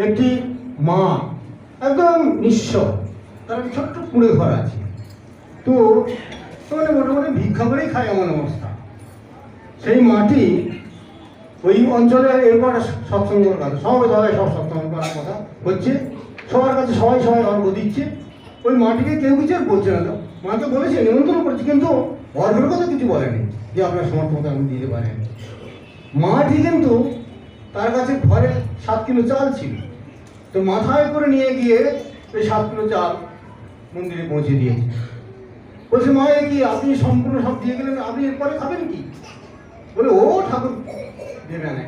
একটি মা একদম নিঃস্ব, তার একটা ছোট্ট কুঁড়ে ঘর আছে। তো মানে মোটামুটি ভিক্ষা করেই খায় এমন অবস্থা। সেই মাটি ওই অঞ্চলে এরপর সৎসঙ্গ করার কথা, সবাই সব সৎসঙ্গ করার কথা হচ্ছে, সবার কাছে সবাই অর্ঘ দিচ্ছে। ওই মাটিকে কেউ কিছু আর বলছে না। মাকে বলেছে, নিমন্ত্রণ করছে, কিন্তু অর্ঘের কথা কিছু বলেনি যে আপনার সমর্থন আপনি দিতে পারেন। মাটি কিন্তু তার কাছে ঘরে 7 কিলো চাল ছিল, তো মাথায় করে নিয়ে গিয়ে ওই 7 কিলো চাল মন্দিরে পৌঁছে দিয়েছে। বলছে, মা এ কি আপনি সম্পূর্ণ সব দিয়ে গেলেন, আপনি এরপরে খাবেন কি? বলে, ও ঠাকুর দেবে না,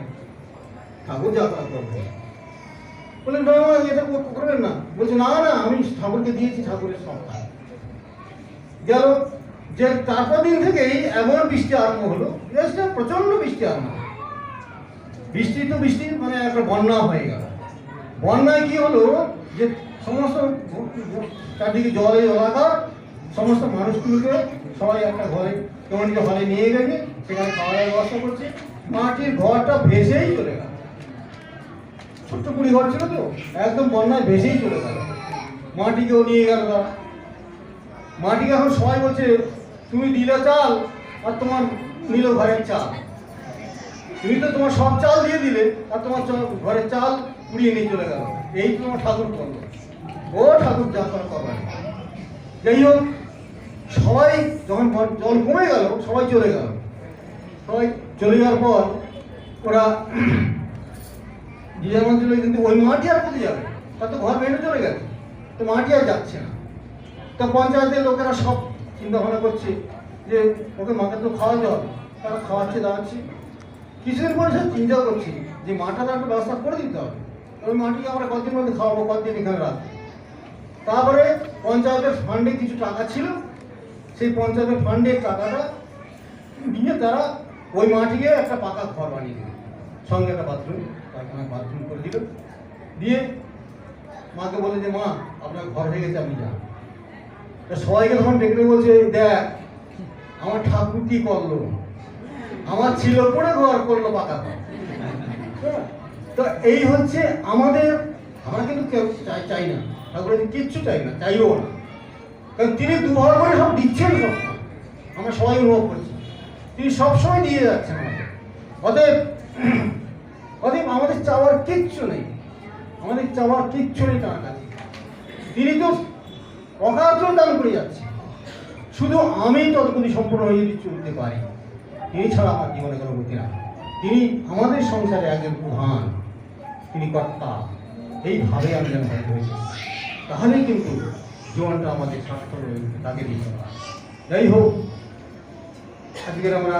ঠাকুর যা করবে। বললেন, এটা করবেন না। বলছে, না না, আমি ঠাকুরকে দিয়েছি, ঠাকুরের সব খায়। গেল যে 4-5 দিন থেকেই এমন বৃষ্টি আরম্ভ হলো, প্রচন্ড বৃষ্টি আরম্ভ। বৃষ্টি তো বৃষ্টি, মানে একটা বন্যা হয়ে গেল। বন্যায় কি হলো যে সমস্ত চারদিকে জলে জলাকার, সমস্ত মানুষগুলোকে সবাই একটা ঘরে কমিউনিটি হলে নিয়ে গেছে, সেখানে খাওয়া দাওয়ার ব্যবস্থা করছে। মাটির ঘরটা ভেসেই চলে গেল। ছোট্ট কুড়ি ঘর ছিল তো, একদম বন্যায় ভেসেই চলে গেল। মাটিকেও নিয়ে গেল তারা। মাটিকে এখন সবাই বলছে, তুমি দিলে চাল আর তোমার নিল ঘরের চাল। তুমি তো তোমার সব চাল দিয়ে দিলে, আর তোমার ঘরের চাল উড়িয়ে নিয়ে চলে গেল। এই তোমার ঠাকুর করলো, ও ঠাকুর যা করা করবার। যাই হোক, সবাই যখন জল কমে গেল, সবাই চলে গেল। সবাই চলে যাওয়ার পর ওরা যে যেমন চলে, কিন্তু ওই মাটি আর কোথায় যাবে? তার তো ঘর ভেঙে চলে গেছে, তো মাটি আর যাচ্ছে না। তো পঞ্চায়েতের লোকেরা সব চিন্তা ভাবনা করছে যে ওকে মাকে তো খাওয়াতে হবে। তারা খাওয়াচ্ছে, দাঁড়াচ্ছে। কিছুদিন পরে সব চিন্তা করছি যে মাটার একটা ব্যবস্থা করে দিতে হবে। ওই মাটিকে আমরা কতদিন মধ্যে খাওয়াবো, কতদিন এখানে রাখবো। তারপরে পঞ্চায়েতের ফান্ডে কিছু টাকা ছিল, সেই পঞ্চায়েতের ফান্ডের টাকাটা দিয়ে তারা ওই মাটিকে একটা পাকা ঘর বানিয়ে দিল, সঙ্গে একটা বাথরুম, পায়খানা বাথরুম করে দিল। দিয়ে মাকে বলে যে, মা আপনার ঘর হয়ে গেছে, আপনি যান। সবাইকে তখন ডেকে বলছে, দেখ আমার ঠাকুর কি করলো, আমার ছিল পড়ে ঘর করলো পাকা ঘর। তো এই হচ্ছে আমাদের, আমরা কিন্তু কেউ চাই না, ঠাকুরের কিচ্ছু চাই না, চাইও না। কারণ তিনি দুবার করে সব দিচ্ছেন, সব আমরা সবাই অনুভব করছি, তিনি সবসময় দিয়ে যাচ্ছেন আমাদের। অতএব আমাদের চাওয়ার কিচ্ছু নেই, আমাদের চাওয়ার কিচ্ছু নেই তার কাছে। তিনি তো অকার্য দান করে যাচ্ছে। শুধু আমি ততক্ষণ সম্পূর্ণ হয়ে যদি চলতে পারি, তিনি ছাড়া আমার জীবনে কোনো গতি না। তিনি আমাদের সংসারে একজন প্রধান, তিনি কর্তা, এইভাবে আমি যেন হয়েছে, তাহলেই কিন্তু জীবনটা আমাদের স্বাস্থ্য তাকে দিতে পারে। যাই হোক, আজকের আমরা